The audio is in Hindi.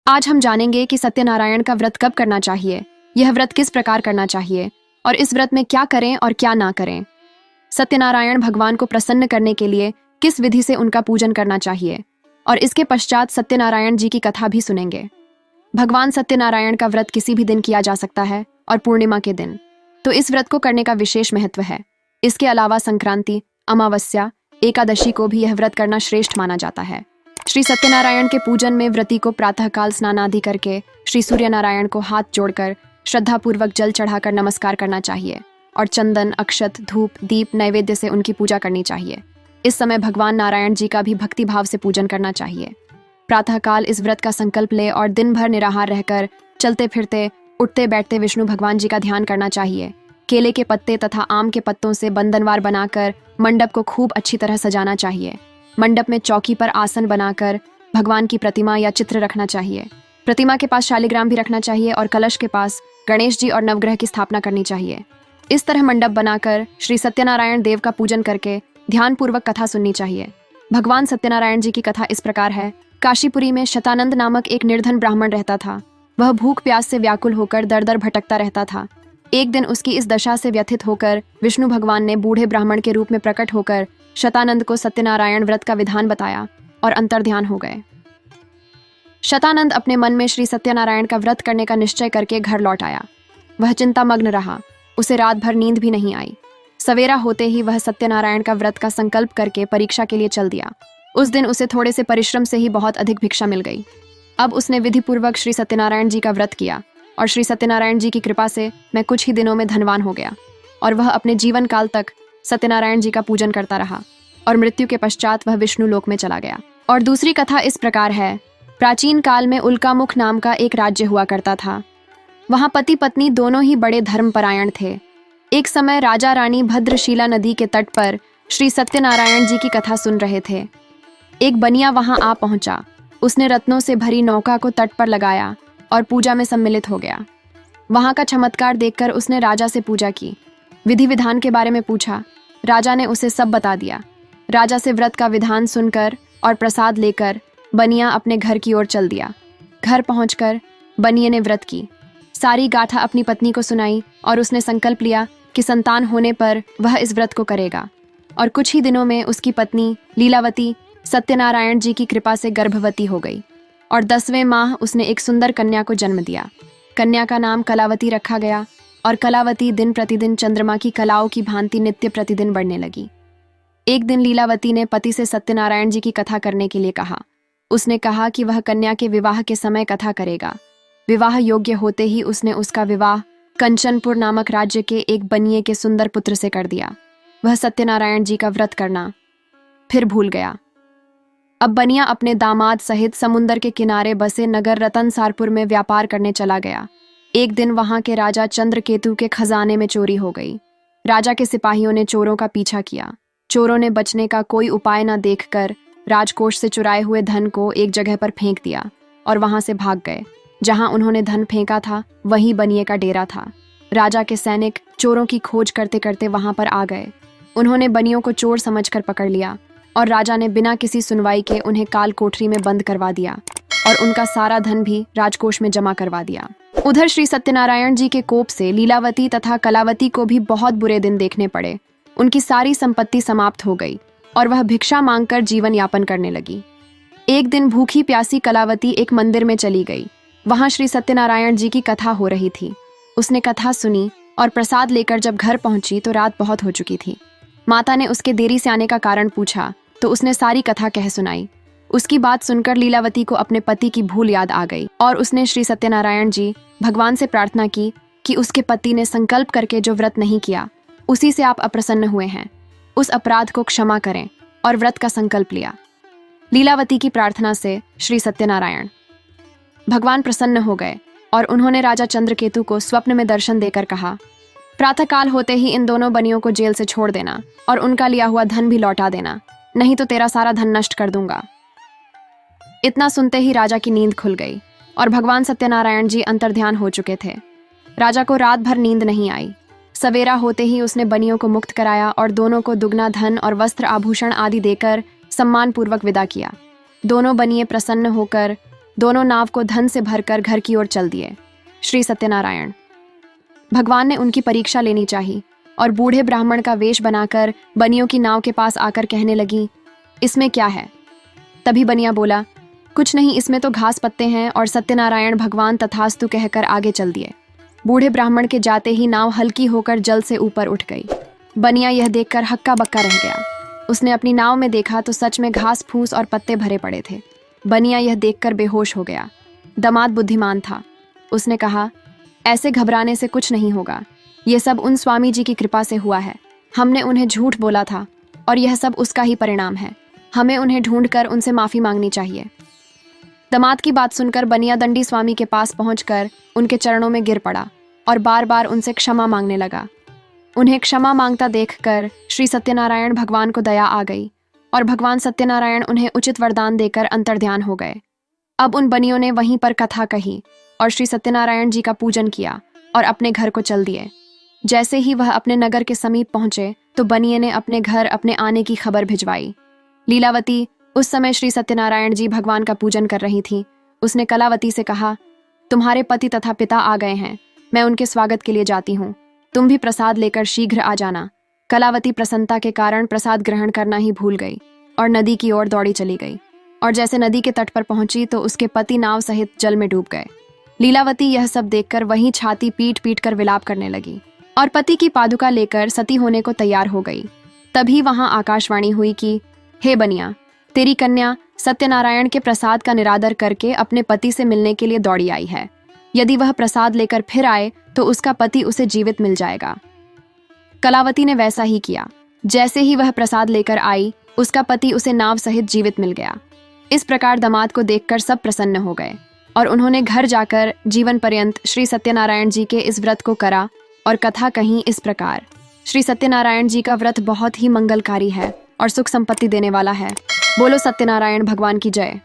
आज हम जानेंगे कि सत्यनारायण का व्रत कब करना चाहिए, यह व्रत किस प्रकार करना चाहिए और इस व्रत में क्या करें और क्या ना करें। सत्यनारायण भगवान को प्रसन्न करने के लिए किस विधि से उनका पूजन करना चाहिए और इसके पश्चात सत्यनारायण जी की कथा भी सुनेंगे। भगवान सत्यनारायण का व्रत किसी भी दिन किया जा सकता है और पूर्णिमा के दिन, तो इस व्रत को करने का विशेष महत्व है। इसके अलावा संक्रांति, अमावस्या, एकादशी को भी यह व्रत करना श्रेष्ठ माना जाता है। श्री सत्यनारायण के पूजन में व्रती को प्रातःकाल स्नान आदि करके श्री सूर्य नारायण को हाथ जोड़कर श्रद्धापूर्वक जल चढ़ाकर नमस्कार करना चाहिए और चंदन, अक्षत, धूप, दीप, नैवेद्य से उनकी पूजा करनी चाहिए। इस समय भगवान नारायण जी का भी भक्ति भाव से पूजन करना चाहिए। प्रातःकाल इस व्रत का संकल्प ले और दिन भर निराहार रहकर चलते फिरते, उठते बैठते विष्णु भगवान जी का ध्यान करना चाहिए। केले के पत्ते तथा आम के पत्तों से बंधनवार बनाकर मंडप को खूब अच्छी तरह सजाना चाहिए। मंडप में चौकी पर आसन बनाकर भगवान की प्रतिमा या चित्र रखना चाहिए। प्रतिमा के पास शालिग्राम भी रखना चाहिए और कलश के पास गणेश जी और नवग्रह की स्थापना करनी चाहिए। इस तरह मंडप बनाकर श्री सत्यनारायण देव का पूजन करके ध्यानपूर्वक कथा सुननी चाहिए। भगवान सत्यनारायण जी की कथा इस प्रकार है। काशीपुरी में शतानंद नामक एक निर्धन ब्राह्मण रहता था। वह भूख प्यास से व्याकुल होकर दर दर भटकता रहता था। एक दिन उसकी इस दशा से व्यथित होकर विष्णु भगवान ने बूढ़े ब्राह्मण के रूप में प्रकट होकर शतानंद को सत्यनारायण व्रत का विधान बताया और अंतर्ध्यान हो गए। शतानंद अपने मन में श्री सत्यनारायण का व्रत करने का निश्चय करके घर लौट आया। वह चिंतामग्न रहा। उसे रात भर नींद भी नहीं आई। सवेरा होते ही वह सत्यनारायण का व्रत का संकल्प करके परीक्षा के लिए चल दिया। उस दिन उसे थोड़े से परिश्रम से ही बहुत अधिक भिक्षा मिल गई। अब उसने विधिपूर्वक श्री सत्यनारायण जी का व्रत किया और श्री सत्यनारायण जी की कृपा से मैं कुछ ही दिनों में धनवान हो गया और वह अपने जीवन काल तक सत्यनारायण जी का पूजन करता रहा और मृत्यु के पश्चात वह विष्णु लोक में चला गया। और दूसरी कथा इस प्रकार है। प्राचीन काल में उल्कामुख नाम का एक राज्य हुआ करता था। वहां पति पत्नी दोनों ही बड़े धर्मपरायण थे। एक समय राजा रानी भद्रशिला नदी के तट पर श्री सत्यनारायण जी की कथा सुन रहे थे। एक बनिया वहां आ पहुंचा। उसने रत्नों से भरी नौका को तट पर लगाया और पूजा में सम्मिलित हो गया। वहां का चमत्कार देखकर उसने राजा से पूजा की, विधि विधान के बारे में पूछा। राजा ने उसे सब बता दिया। राजा से व्रत का विधान सुनकर और प्रसाद लेकर बनिया अपने घर की ओर चल दिया। घर पहुंचकर बनिए ने व्रत की सारी गाथा अपनी पत्नी को सुनाई और उसने संकल्प लिया कि संतान होने पर वह इस व्रत को करेगा। और कुछ ही दिनों में उसकी पत्नी लीलावती सत्यनारायण जी की कृपा से गर्भवती हो गई और 10वें माह उसने एक सुंदर कन्या को जन्म दिया। कन्या का नाम कलावती रखा गया और कलावती दिन प्रतिदिन चंद्रमा की कलाओं की भांति नित्य प्रतिदिन बढ़ने लगी। एक दिन लीलावती ने पति से सत्यनारायण जी की कथा करने के लिए कहा। उसने कहा कि वह कन्या के विवाह के समय कथा करेगा। विवाह योग्य होते ही उसने उसका विवाह कंचनपुर नामक राज्य के एक बनिए के सुंदर पुत्र से कर दिया। वह सत्यनारायण जी का व्रत करना फिर भूल गया। अब बनिया अपने दामाद सहित समुंदर के किनारे बसे नगर रतनसारपुर में व्यापार करने चला गया। एक दिन वहां के राजा चंद्रकेतु के खजाने में चोरी हो गई। राजा के सिपाहियों ने चोरों का पीछा किया। चोरों ने बचने का कोई उपाय न देखकर राजकोष से चुराए हुए धन को एक जगह पर फेंक दिया और वहां से भाग गए। जहां उन्होंने धन फेंका था वहीं बनिए का डेरा था। राजा के सैनिक चोरों की खोज करते करते वहां पर आ गए। उन्होंने बनियों को चोर समझकर पकड़ लिया और राजा ने बिना किसी सुनवाई के उन्हें काल कोठरी में बंद करवा दिया और उनका सारा धन भी राजकोष में जमा करवा दिया। उधर श्री सत्यनारायण जी के कोप से लीलावती तथा कलावती को भी बहुत बुरे दिन देखने पड़े। उनकी सारी संपत्ति समाप्त हो गई और वह भिक्षा मांगकर जीवन यापन करने लगी। एक दिन भूखी प्यासी कलावती एक मंदिर में चली गई। वहां श्री सत्यनारायण जी की कथा हो रही थी। उसने कथा सुनी और प्रसाद लेकर जब घर पहुंची तो रात बहुत हो चुकी थी। माता ने उसके देरी से आने का कारण पूछा तो उसने सारी कथा कह सुनाई। उसकी बात सुनकर लीलावती को अपने पति की भूल याद आ गई और उसने श्री सत्यनारायण जी भगवान से प्रार्थना की कि उसके पति ने संकल्प करके जो व्रत नहीं किया उसी से आप अप्रसन्न हुए हैं, उस अपराध को क्षमा करें और व्रत का संकल्प लिया। लीलावती की प्रार्थना से श्री सत्यनारायण भगवान प्रसन्न हो गए और उन्होंने राजा चंद्रकेतु को स्वप्न में दर्शन देकर कहा, प्रातःकाल होते ही इन दोनों बनियों को जेल से छोड़ देना और उनका लिया हुआ धन भी लौटा देना, नहीं तो तेरा सारा धन नष्ट कर दूंगा। इतना सुनते ही राजा की नींद खुल गई और भगवान सत्यनारायण जी अंतर्ध्यान हो चुके थे। राजा को रात भर नींद नहीं आई। सवेरा होते ही उसने बनियों को मुक्त कराया और दोनों को दुगना धन और वस्त्र आभूषण आदि देकर सम्मान पूर्वक विदा किया। दोनों बनिए प्रसन्न होकर दोनों नाव को धन से भरकर घर की ओर चल दिए। श्री सत्यनारायण। भगवान ने उनकी परीक्षा लेनी चाहिए और बूढ़े ब्राह्मण का वेश बनाकर बनियों की नाव के पास आकर कहने लगी, इसमें क्या है? तभी बनिया बोला, कुछ नहीं, इसमें तो घास पत्ते हैं। और सत्यनारायण भगवान तथास्तु कहकर आगे चल दिए। बूढ़े ब्राह्मण के जाते ही नाव हल्की होकर जल से ऊपर उठ गई। बनिया यह देखकर हक्का बक्का रह गया। उसने अपनी नाव में देखा तो सच में घास फूस और पत्ते भरे पड़े थे। बनिया यह देखकर बेहोश हो गया। दामाद बुद्धिमान था। उसने कहा, ऐसे घबराने से कुछ नहीं होगा, ये सब उन स्वामी जी की कृपा से हुआ है। हमने उन्हें झूठ बोला था और यह सब उसका ही परिणाम है। हमें उन्हें ढूंढकर उनसे माफी मांगनी चाहिए। दामाद की बात सुनकर बनिया दंडी स्वामी के पास पहुंचकर उनके चरणों में गिर पड़ा और बार बार उनसे क्षमा मांगने लगा। उन्हें क्षमा मांगता देखकर श्री सत्यनारायण भगवान को दया आ गई और भगवान सत्यनारायण उन्हें उचित वरदान देकर अंतर्ध्यान हो गए। अब उन बनियों ने वहीं पर कथा कही और श्री सत्यनारायण जी का पूजन किया और अपने घर को चल दिए। जैसे ही वह अपने नगर के समीप पहुंचे तो बनिए ने अपने घर अपने आने की खबर भिजवाई। लीलावती उस समय श्री सत्यनारायण जी भगवान का पूजन कर रही थी। उसने कलावती से कहा, तुम्हारे पति तथा पिता आ गए हैं, मैं उनके स्वागत के लिए जाती हूँ, तुम भी प्रसाद लेकर शीघ्र आ जाना। कलावती प्रसन्नता के कारण प्रसाद ग्रहण करना ही भूल गई और नदी की ओर दौड़ी चली गई। और जैसे नदी के तट पर पहुंची तो उसके पति नाव सहित जल में डूब गए। लीलावती यह सब देखकर वहीं छाती पीट पीट कर विलाप करने लगी और पति की पादुका लेकर सती होने को तैयार हो गई। तभी वहां आकाशवाणी हुई कि, हे बनिया, तेरी कन्या सत्यनारायण के प्रसाद का निरादर करके अपने पति से मिलने के लिए दौड़ी आई है। यदि वह प्रसाद लेकर फिर आए तो उसका पति उसे जीवित मिल जाएगा। कलावती ने वैसा ही किया। जैसे ही वह प्रसाद लेकर आई, उसका पति उसे नाव सहित जीवित मिल गया। इस प्रकार दामाद को देखकर सब प्रसन्न हो गए और उन्होंने घर जाकर जीवन पर्यंत श्री सत्यनारायण जी के इस व्रत को करा और कथा कहीं इस प्रकार। श्री सत्यनारायण जी का व्रत बहुत ही मंगलकारी है और सुख संपत्ति देने वाला है। बोलो सत्यनारायण भगवान की जय।